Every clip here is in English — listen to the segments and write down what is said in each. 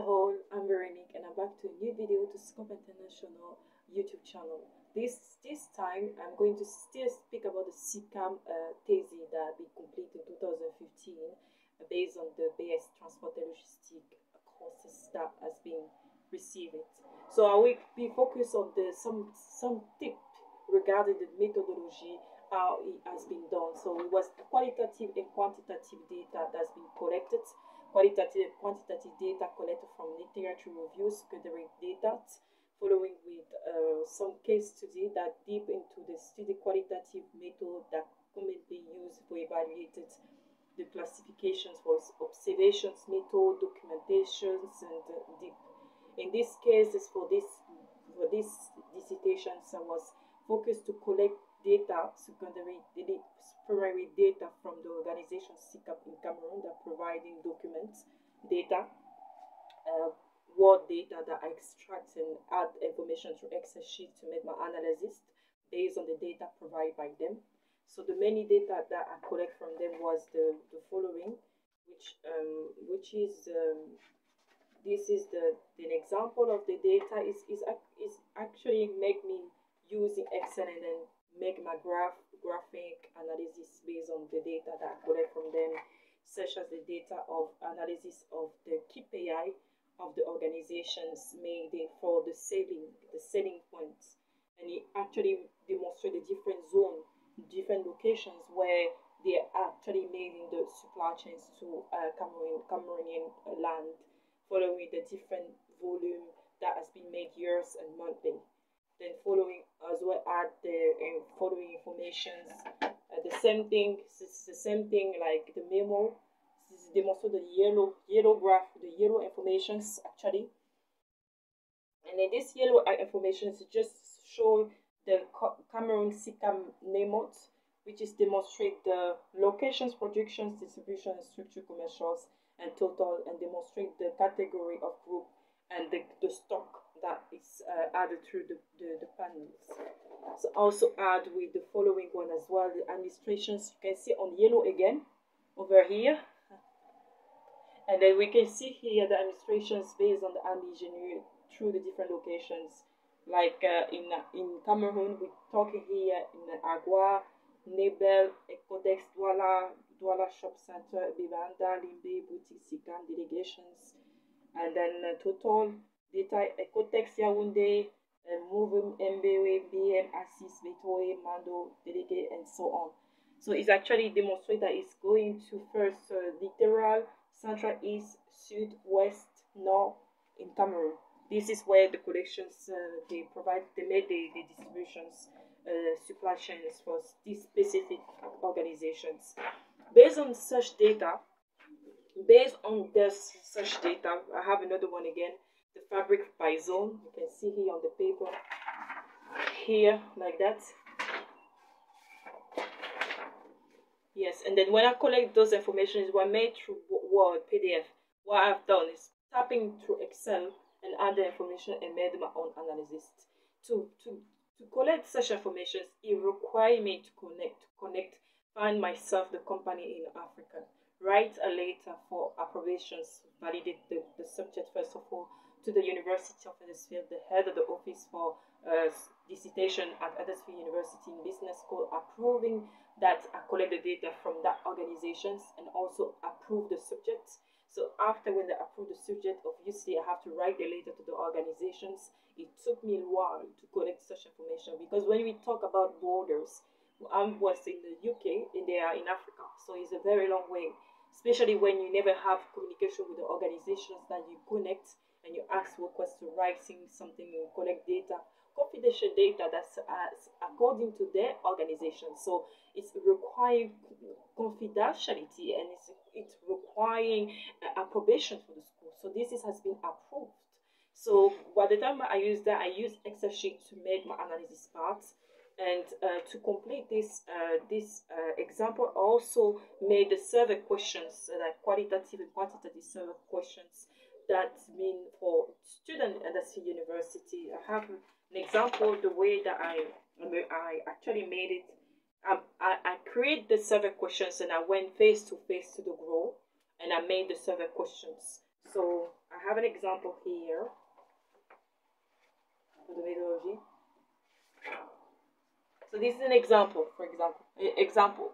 Hello, I'm Veronique and I'm back to a new video to Scope International YouTube channel. This time I'm going to still speak about the CCAM thesis that we completed in 2015 based on the BS Transport and Logistics courses that has been received. So I will be focused on some tip regarding the methodology, how it has been done. So it was qualitative and quantitative data that's been collected. Qualitative and quantitative data collected from literature reviews, secondary data, following with some case study that deep into the study qualitative method that commonly used for evaluated the classifications was observations method, documentations, and deep. In this case, for this dissertation, I was focused to collect data, primary data from the organization CCAP in Cameroon that providing documents, data, word data that I extract and add information to Excel sheet to make my analysis based on the data provided by them. So the many data that I collect from them was the following, which is this is an example of the data is actually make me using Excel and then make my graphic analysis based on the data that I collect from them, such as the data of analysis of the KPI of the organizations made for the selling points, and it actually demonstrate the different zone, different locations where they actually made in the supply chains to Cameroonian land, following the different volume that has been made years and monthly. Then following as well add the following informations, the same thing. It's the same thing like the memo. This demonstrates the yellow graph, the yellow informations actually. And then this yellow information just show the Cameroon CCAM memo, which is demonstrate the locations, projections, distribution, and structure, commercials, and total, and demonstrate the category of group and the stock that is added through the panels. So also add with the following one as well, the administrations. You can see on yellow again over here, and then we can see here the administrations based on the admission through the different locations. Like in Cameroon, we're talking here in Agua, Nebel, Ecodex, Douala Shop Center, Bibanda, Limbe, Boutique, Sikam, delegations, and then total data Ecotex Yaoundé, Movum, Mbewe, BM, Assis, Betoe, Mando, Delegate, and so on. So it's actually demonstrate that it's going to first littoral, central, east, south, west, north in Cameroon. This is where the collections they made the distributions supply chains for these specific organizations. Based on such data, I have another one again, the fabric by zone. You can see here on the paper, here like that. Yes, and then when I collect those informations, were made through Word, PDF. What I've done is tapping through Excel and add the information and made my own analysis. To collect such information, it requires me to connect, find myself the company in Africa, write a letter for approbations, validate the subject first of all to the University of Huddersfield, the head of the office for dissertation at Huddersfield University in Business School, approving that I collect the data from that organizations and also approve the subject. So after when they approve the subject, obviously I have to write the letter to the organizations. It took me a while to collect such information because when we talk about borders, I was in the UK and they are in Africa, so it's a very long way, especially when you never have communication with the organizations that you connect and you ask workers to writing something and collect data, confidential data that's according to their organization. So it's requiring confidentiality and it's requiring approbation for the school. So this has been approved. So by the time I use that, I use Excel sheet to make my analysis parts. And to complete this example, I also made the survey questions, like qualitative and quantitative survey questions that mean for students at Huddersfield University. I have an example the way that I actually made it. I create the survey questions and I went face to face to the group and I made the survey questions. So I have an example here for the methodology. So this is an example, for example.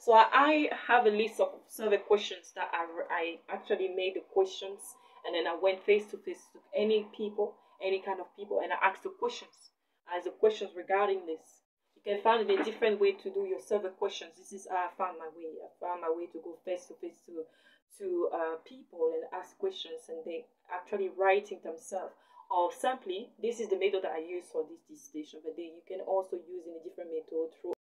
So I have a list of survey questions that I actually made the questions, and then I went face to face to any people, any kind of people, and I asked the questions. As the questions regarding this. You can find a different way to do your survey questions. This is how I found my way. I found my way to go face to face to people and ask questions, and they actually writing themselves. Or simply, this is the method that I use for this dissertation, but then you can also use in a different method through